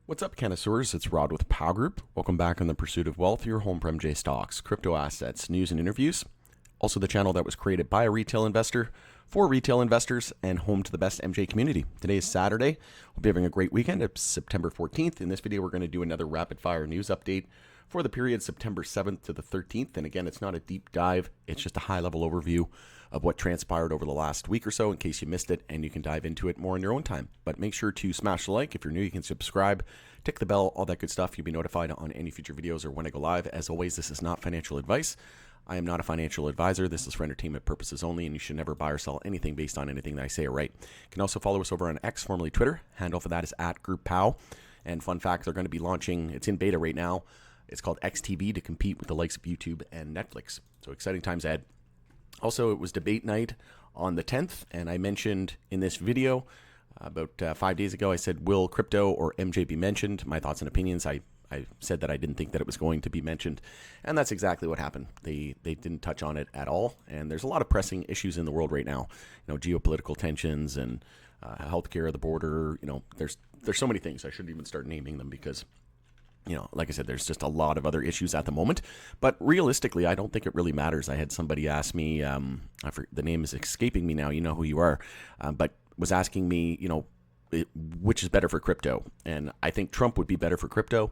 What's up, connoisseurs? It's Rod with Pow Group. Welcome back on the Pursuit of Wealth, your home for MJ stocks, crypto assets, news, and interviews. Also, the channel that was created by a retail investor for retail investors and home to the best MJ community. Today is Saturday. We'll be having a great weekend. It's September 14th. In this video, we're going to do another rapid fire news update for the period September 7th to the 13th. And again, it's not a deep dive. It's just a high-level overview of what transpired over the last week or so in case you missed it, and you can dive into it more in your own time. But make sure to smash the like. If you're new, you can subscribe, tick the bell, all that good stuff. You'll be notified on any future videos or when I go live. As always, this is not financial advice. I am not a financial advisor. This is for entertainment purposes only, and you should never buy or sell anything based on anything that I say or write. You can also follow us over on X, formerly Twitter. Handle for that is @GroupPow. And fun fact, they're going to be launching, it's in beta right now. It's called XTV to compete with the likes of YouTube and Netflix. So exciting times ahead. Also, it was debate night on the 10th, and I mentioned in this video about 5 days ago, I said, will crypto or MJ be mentioned? My thoughts and opinions. I said that I didn't think that it was going to be mentioned, and that's exactly what happened. They didn't touch on it at all, and there's a lot of pressing issues in the world right now. You know, geopolitical tensions and healthcare, the border. You know, there's so many things. I shouldn't even start naming them because, you know, like I said, there's just a lot of other issues at the moment. But realistically, I don't think it really matters. I had somebody ask me, the name is escaping me now, you know who you are, but was asking me, you know, which is better for crypto. And I think Trump would be better for crypto.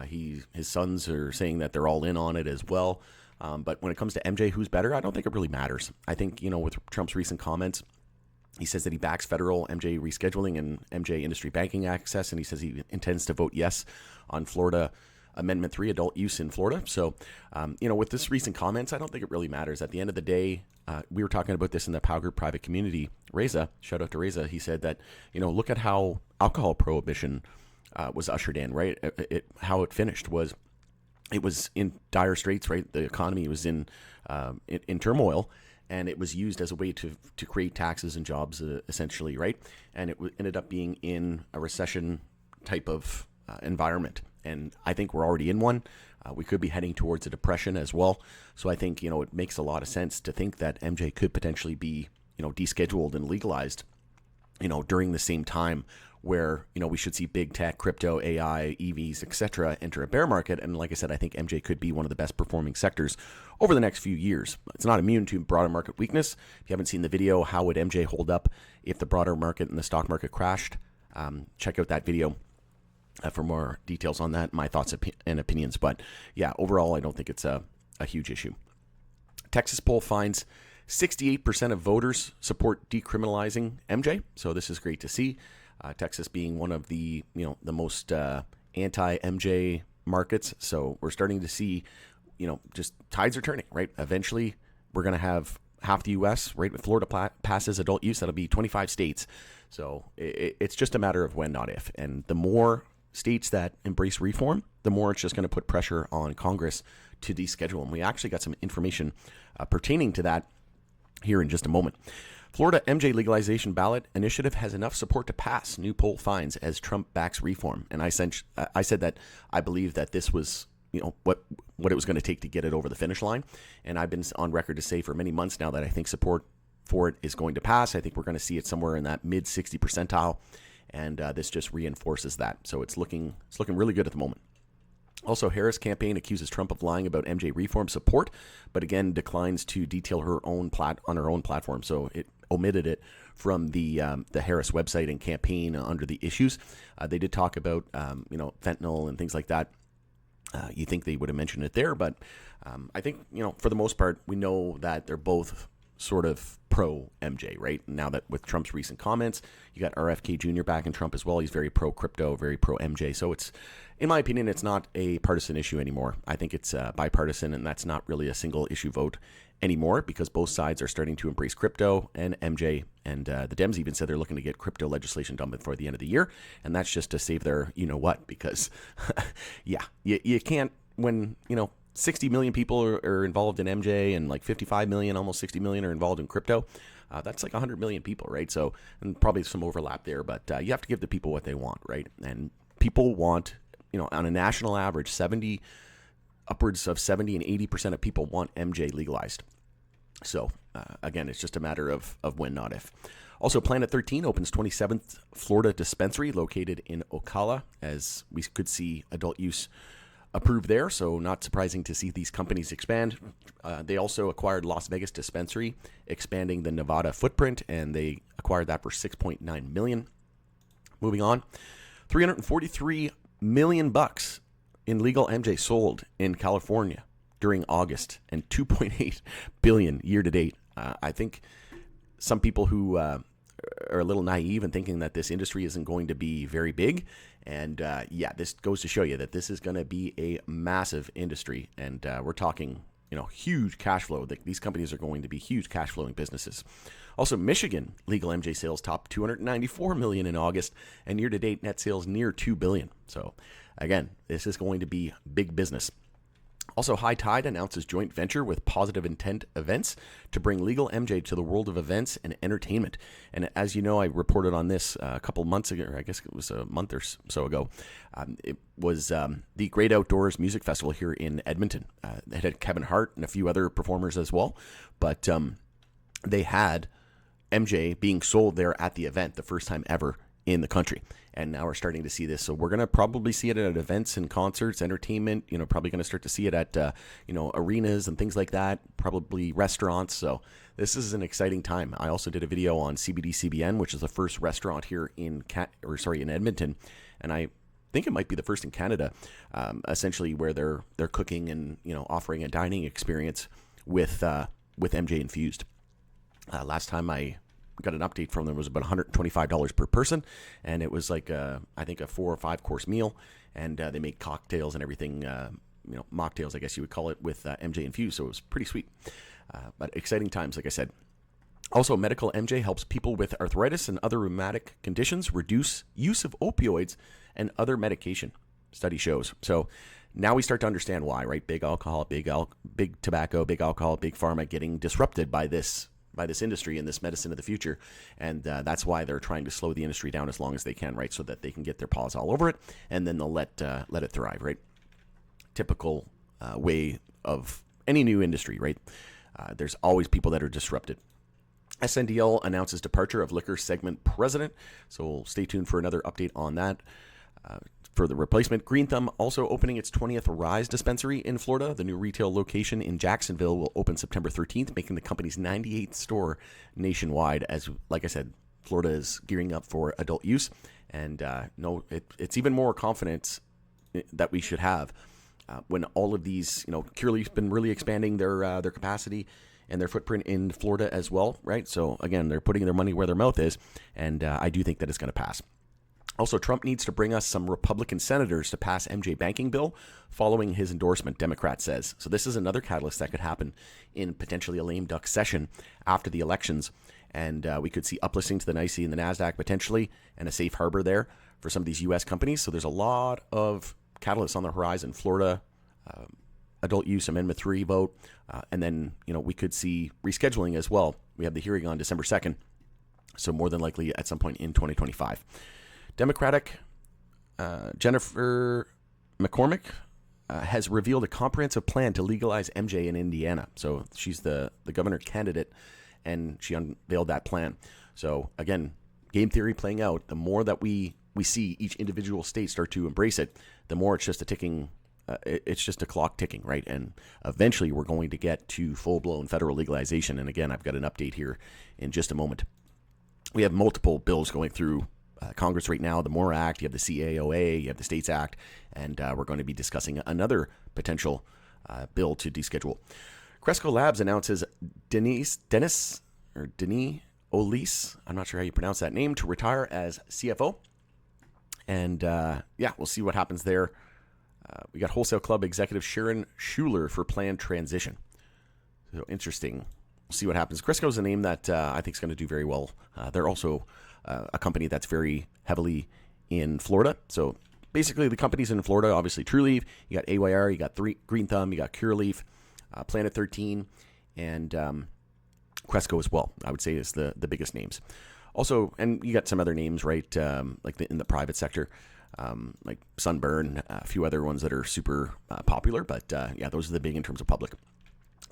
His sons are saying that they're all in on it as well. But when it comes to MJ, who's better, I don't think it really matters. I think, you know, with Trump's recent comments, he says that he backs federal MJ rescheduling and MJ industry banking access, and he says he intends to vote yes on Florida Amendment 3, adult use in Florida. So, you know, with this recent comments, I don't think it really matters. At the end of the day, we were talking about this in the Pow Group private community. Reza, shout out to Reza, he said that, you know, look at how alcohol prohibition was ushered in, right? How it finished was, it was in dire straits, right? The economy was in turmoil. And it was used as a way to create taxes and jobs, essentially, right? And it ended up being in a recession type of environment. And I think we're already in one. We could be heading towards a depression as well. So I think, you know, it makes a lot of sense to think that MJ could potentially be, you know, descheduled and legalized, you know, during the same time where, you know, we should see big tech, crypto, AI, EVs, etc. enter a bear market. And like I said, I think MJ could be one of the best performing sectors over the next few years. It's not immune to broader market weakness. If you haven't seen the video, how would MJ hold up if the broader market and the stock market crashed? Check out that video for more details on that, my thoughts and opinions. But yeah, overall, I don't think it's a huge issue. Texas poll finds 68% of voters support decriminalizing MJ. So this is great to see. Texas being one of the, you know, the most anti-MJ markets. So we're starting to see, you know, just tides are turning, right? Eventually, we're going to have half the U.S., right? If Florida passes adult use, that'll be 25 states. So it's just a matter of when, not if. And the more states that embrace reform, the more it's just going to put pressure on Congress to deschedule. And we actually got some information pertaining to that here in just a moment. Florida MJ legalization ballot initiative has enough support to pass, new poll finds, as Trump backs reform. And I said that I believe that this was, you know, what it was going to take to get it over the finish line. And I've been on record to say for many months now that I think support for it is going to pass. I think we're going to see it somewhere in that mid 60 percentile. And this just reinforces that. So it's looking really good at the moment. Also, Harris campaign accuses Trump of lying about MJ reform support, but again declines to detail her own on her own platform. So it omitted it from the Harris website and campaign under the issues. They did talk about you know, fentanyl and things like that. You think they would have mentioned it there, but I think, you know, for the most part, we know that they're both sort of pro MJ, right? Now that with Trump's recent comments, you got RFK Jr. backing Trump as well. He's very pro crypto, very pro MJ. So it's, in my opinion, it's not a partisan issue anymore. I think it's bipartisan, and that's not really a single issue vote anymore because both sides are starting to embrace crypto and MJ. And the Dems even said they're looking to get crypto legislation done before the end of the year. And that's just to save their, you know what, because yeah, you can't, when, you know, 60 million people are involved in MJ and like 55 million, almost 60 million are involved in crypto. That's like 100 million people, right? So, and probably some overlap there, but you have to give the people what they want, right? And people want, you know, on a national average, upwards of 70 and 80% of people want MJ legalized. So again, it's just a matter of when, not if. Also, Planet 13 opens 27th Florida dispensary located in Ocala, as we could see adult use approved there. So not surprising to see these companies expand. They also acquired Las Vegas dispensary, expanding the Nevada footprint, and they acquired that for $6.9 million. Moving on, $343 million in legal MJ sold in California during August, and $2.8 billion year to date. I think some people who are a little naive in thinking that this industry isn't going to be very big. And this goes to show you that this is going to be a massive industry. And we're talking, huge cash flow. These companies are going to be huge cash flowing businesses. Also, Michigan legal MJ sales topped $294 million in August, and year to date net sales near $2 billion. So again, this is going to be big business. Also, High Tide announces joint venture with Positive Intent Events to bring legal MJ to the world of events and entertainment. And as you know, I reported on this a couple months ago, or I guess it was a month or so ago. It was the Great Outdoors Music Festival here in Edmonton. It had Kevin Hart and a few other performers as well. But they had MJ being sold there at the event, the first time ever in the country. And now we're starting to see this. So we're going to probably see it at events and concerts, entertainment, probably going to start to see it at, arenas and things like that, probably restaurants. So this is an exciting time. I also did a video on CBN, which is the first restaurant here in Edmonton. And I think it might be the first in Canada, essentially where they're cooking and, offering a dining experience with MJ infused. Last time I got an update from them was about $125 per person, and it was like I think a 4 or 5 course meal, and they make cocktails and everything, mocktails I guess you would call it, with MJ infused. So it was pretty sweet, but exciting times, like I said. Also, Medical MJ helps people with arthritis and other rheumatic conditions reduce use of opioids and other medication, study shows. So now we start to understand why, right? Big alcohol, big tobacco, big alcohol, big pharma getting disrupted by this industry and this medicine of the future. And that's why they're trying to slow the industry down as long as they can, right? So that they can get their paws all over it, and then they'll let it thrive, right? Typical way of any new industry, right? There's always people that are disrupted. SNDL announces departure of liquor segment president. So stay tuned for another update on that. For the replacement, Green Thumb also opening its 20th Rise dispensary in Florida. The new retail location in Jacksonville will open September 13th, making the company's 98th store nationwide. As, like I said, Florida is gearing up for adult use, and it's even more confidence that we should have when all of these, Curaleaf's been really expanding their capacity and their footprint in Florida as well, right? So again, they're putting their money where their mouth is, and I do think that it's going to pass. Also, Trump needs to bring us some Republican senators to pass MJ banking bill following his endorsement, Democrat says. So this is another catalyst that could happen in potentially a lame duck session after the elections. And we could see uplisting to the NYSE and the NASDAQ potentially, and a safe harbor there for some of these U.S. companies. So there's a lot of catalysts on the horizon. Florida, adult use Amendment 3 vote, and then we could see rescheduling as well. We have the hearing on December 2nd, so more than likely at some point in 2025. Democratic Jennifer McCormick has revealed a comprehensive plan to legalize MJ in Indiana. So she's the governor candidate, and she unveiled that plan. So again, game theory playing out. The more that we see each individual state start to embrace it, the more it's just a ticking. It's just a clock ticking, right? And eventually we're going to get to full-blown federal legalization. And again, I've got an update here in just a moment. We have multiple bills going through Congress right now. The MORE Act, you have the CAOA, you have the States Act, and we're going to be discussing another potential bill to deschedule. Krisco Labs announces Denis Olise, I'm not sure how you pronounce that name, to retire as CFO. And we'll see what happens there. We got Wholesale Club executive Sharon Schuler for planned transition. So interesting. We'll see what happens. Krisco is a name that I think is going to do very well. They're also a company that's very heavily in Florida. So basically the companies in Florida, obviously Trulieve, you got AYR, you got Green Thumb, you got Curaleaf, Planet 13, and Krisco as well, I would say is the biggest names. Also, and you got some other names, right, like in the private sector, like Sunburn, a few other ones that are super popular, but those are the big in terms of public.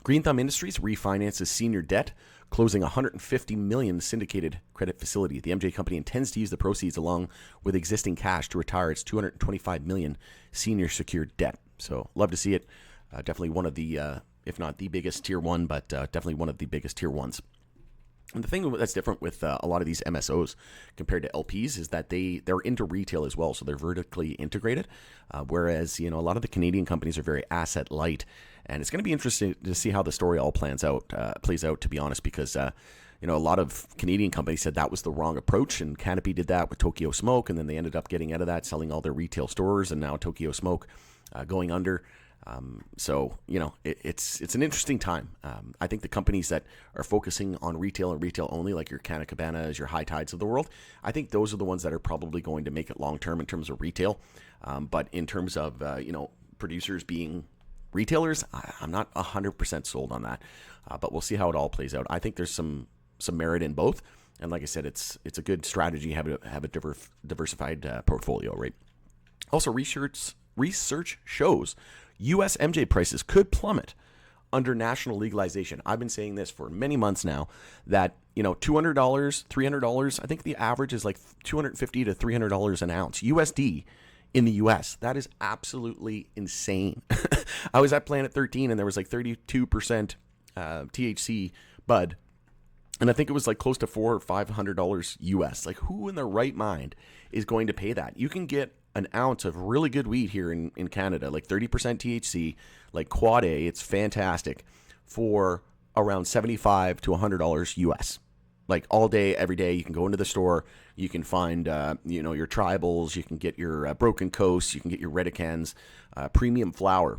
Green Thumb Industries refinances senior debt, closing $150 million syndicated credit facility. The MJ company intends to use the proceeds along with existing cash to retire its $225 million senior secured debt. So love to see it. Definitely one of the, if not the biggest tier one, but definitely one of the biggest tier ones. And the thing that's different with a lot of these MSOs compared to LPs is that they're into retail as well, so they're vertically integrated. Whereas a lot of the Canadian companies are very asset light, and it's going to be interesting to see how the story all plays out. To be honest, because a lot of Canadian companies said that was the wrong approach, and Canopy did that with Tokyo Smoke, and then they ended up getting out of that, selling all their retail stores, and now Tokyo Smoke going under. So it's an interesting time. I think the companies that are focusing on retail and retail only, like your Canna Cabanas, your High Tides of the world, I think those are the ones that are probably going to make it long term in terms of retail. But in terms of producers being retailers, I'm not 100% sold on that. But we'll see how it all plays out. I think there's some merit in both, and like I said, it's a good strategy to have a diversified portfolio, right? Also, research shows U.S. MJ prices could plummet under national legalization. I've been saying this for many months now, that $200, $300, I think the average is like $250 to $300 an ounce USD in the U.S. That is absolutely insane. I was at Planet 13 and there was like 32% THC bud, and I think it was like close to $400 or $500 US. Like, who in their right mind is going to pay that? You can get an ounce of really good weed here in Canada, like 30% THC, like Quad A, it's fantastic, for around $75 to $100 US. Like all day, every day, you can go into the store, you can find, your tribals, you can get your Broken Coast, you can get your Redicans, premium flower,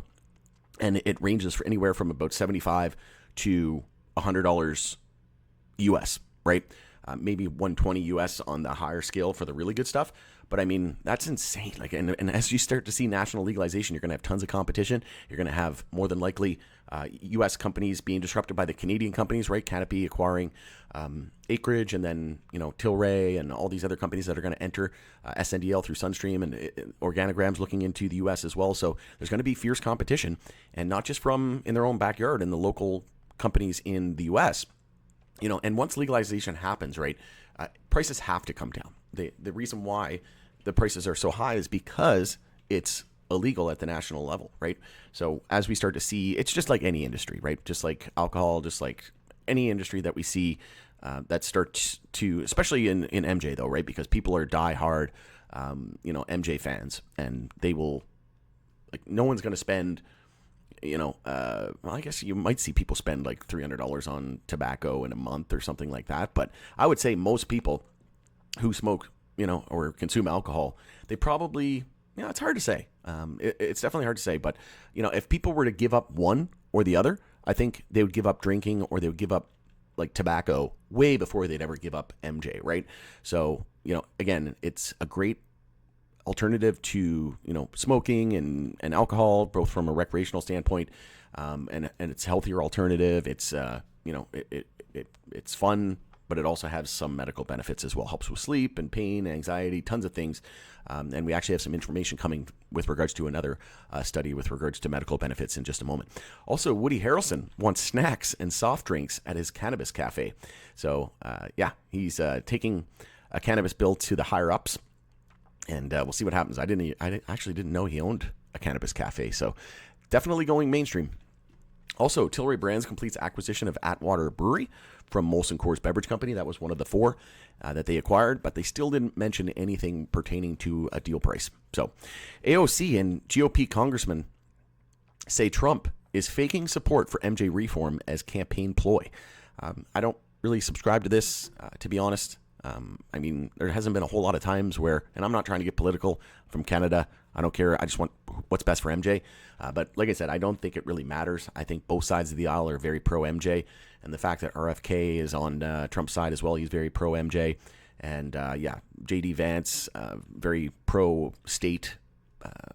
and it ranges for anywhere from about $75 to $100 US, right? Maybe 120 US on the higher scale for the really good stuff. But I mean, that's insane. Like, and as you start to see national legalization, you're going to have tons of competition. You're going to have more than likely U.S. companies being disrupted by the Canadian companies, right? Canopy acquiring acreage, and then Tilray and all these other companies that are going to enter SNDL through Sunstream, and Organigram's looking into the U.S. as well. So there's going to be fierce competition, and not just from in their own backyard and the local companies in the U.S. And once legalization happens, right, prices have to come down. The reason why the prices are so high is because it's illegal at the national level, right? So as we start to see, it's just like any industry, right? Just like alcohol, just like any industry that we see that starts to, especially in MJ though, right? Because people are diehard, MJ fans, and they will, like, no one's going to spend, I guess you might see people spend like $300 on tobacco in a month or something like that. But I would say most people who smoke, or consume alcohol, they probably, it's hard to say. It's definitely hard to say. But, if people were to give up one or the other, I think they would give up drinking, or they would give up like tobacco way before they'd ever give up MJ, right? So, again, it's a great alternative to smoking and alcohol, both from a recreational standpoint, and it's a healthier alternative. It's it's fun, but it also has some medical benefits as well. Helps with sleep and pain, anxiety, tons of things. And we actually have some information coming with regards to another study with regards to medical benefits in just a moment. Also, Woody Harrelson wants snacks and soft drinks at his cannabis cafe. So he's taking a cannabis bill to the higher ups. And we'll see what happens. I actually didn't know he owned a cannabis cafe, so definitely going mainstream. Also, Tilray Brands completes acquisition of Atwater Brewery from Molson Coors Beverage Company. That was one of the four that they acquired, but they still didn't mention anything pertaining to a deal price. So, AOC and GOP congressmen say Trump is faking support for MJ reform as campaign ploy. I don't really subscribe to this, to be honest. There hasn't been a whole lot of times where, and I'm not trying to get political, from Canada. I don't care. I just want what's best for MJ. But like I said, I don't think it really matters. I think both sides of the aisle are very pro MJ. And the fact that RFK is on Trump's side as well, he's very pro MJ. And JD Vance, very pro state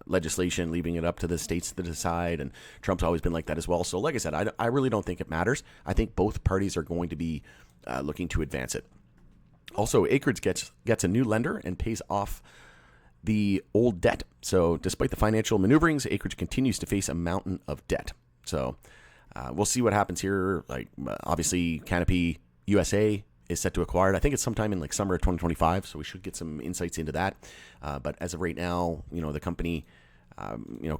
legislation, leaving it up to the states to decide. And Trump's always been like that as well. So like I said, I really don't think it matters. I think both parties are going to be looking to advance it. Also, Acreage gets a new lender and pays off the old debt. So despite the financial maneuverings, Acreage continues to face a mountain of debt. So We'll see what happens here. Like, obviously, Canopy USA is set to acquire it. I think it's sometime in like summer of 2025, so we should get some insights into that. But as of right now, the company,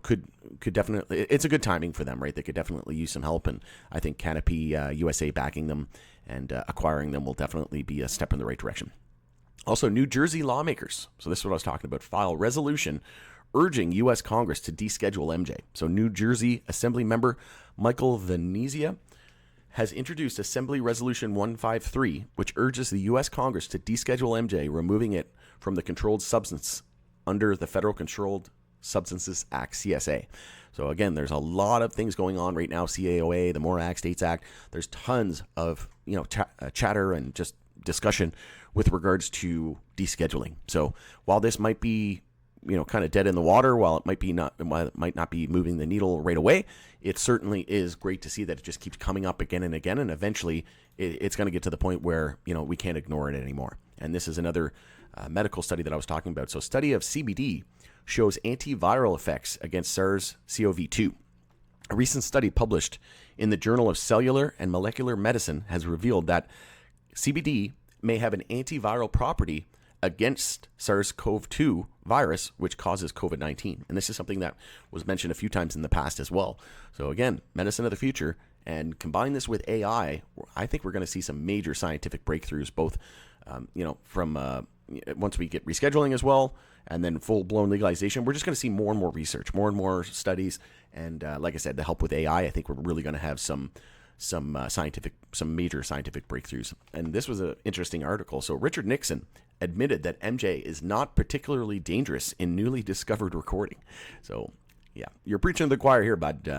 could definitely, it's a good timing for them, right? They could definitely use some help, and I think Canopy USA backing them and acquiring them will definitely be a step in the right direction. Also, New Jersey lawmakers, so this is what I was talking about, file resolution urging U.S. Congress to deschedule MJ. So New Jersey Assembly member Michael Venezia has introduced Assembly Resolution 153, which urges the U.S. Congress to deschedule MJ, removing it from the controlled substance under the Federal Controlled Substances Act, CSA. So again, there's a lot of things going on right now, CAOA, the MORE Act, States Act. There's tons of chatter and just discussion with regards to descheduling. So while this might be kind of dead in the water, while it might not be moving the needle right away, it certainly is great to see that it just keeps coming up again and again, and eventually it's going to get to the point where we can't ignore it anymore. And this is another medical study that I was talking about. So, study of CBD shows antiviral effects against SARS-CoV-2. A recent study published in the Journal of Cellular and Molecular Medicine has revealed that CBD may have an antiviral property against SARS-CoV-2 virus, which causes COVID-19. And this is something that was mentioned a few times in the past as well. So again, medicine of the future, and combine this with AI, I think we're going to see some major scientific breakthroughs, both, from once we get rescheduling as well, and then full-blown legalization. We're just going to see more and more research, more and more studies. And like I said, the help with AI, I think we're really going to have some major scientific breakthroughs. And this was an interesting article. So Richard Nixon admitted that MJ is not particularly dangerous in newly discovered recording. So yeah, you're preaching to the choir here, bud.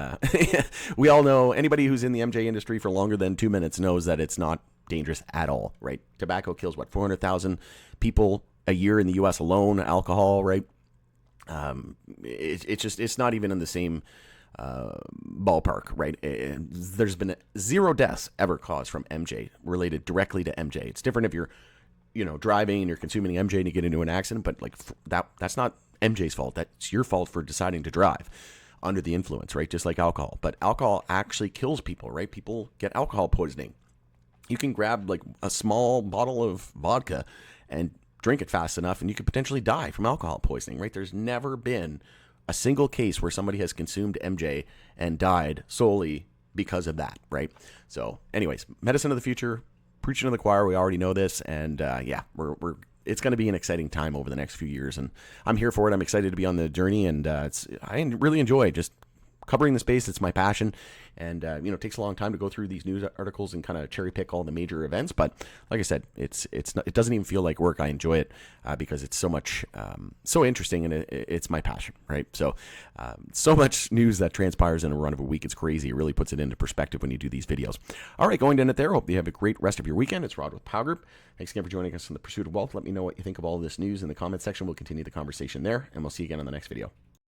We all know, anybody who's in the MJ industry for longer than 2 minutes knows that it's not dangerous at all, right? Tobacco kills 400,000 people a year in the U.S. alone. Alcohol, right? It's not even in the same ballpark, right? There's been 0 deaths ever caused from MJ related directly to MJ. It's different if you're, driving and you're consuming MJ and you get into an accident, but like that's not MJ's fault. That's your fault for deciding to drive under the influence, right? Just like alcohol. But alcohol actually kills people, right? People get alcohol poisoning. You can grab like a small bottle of vodka and drink it fast enough, and you could potentially die from alcohol poisoning, right? There's never been a single case where somebody has consumed MJ and died solely because of that, right? So anyways, medicine of the future, preaching to the choir. We already know this. And it's going to be an exciting time over the next few years. And I'm here for it. I'm excited to be on the journey. And I really enjoy just covering the space. It's my passion. And, it takes a long time to go through these news articles and kind of cherry pick all the major events. But like I said, it doesn't even feel like work. I enjoy it because it's so much, so interesting, and it's my passion, right? So, so much news that transpires in a run of a week. It's crazy. It really puts it into perspective when you do these videos. All right, going to end it there. Hope you have a great rest of your weekend. It's Rod with Pow Group. Thanks again for joining us in the Pursuit of Wealth. Let me know what you think of all of this news in the comment section. We'll continue the conversation there, and we'll see you again on the next video.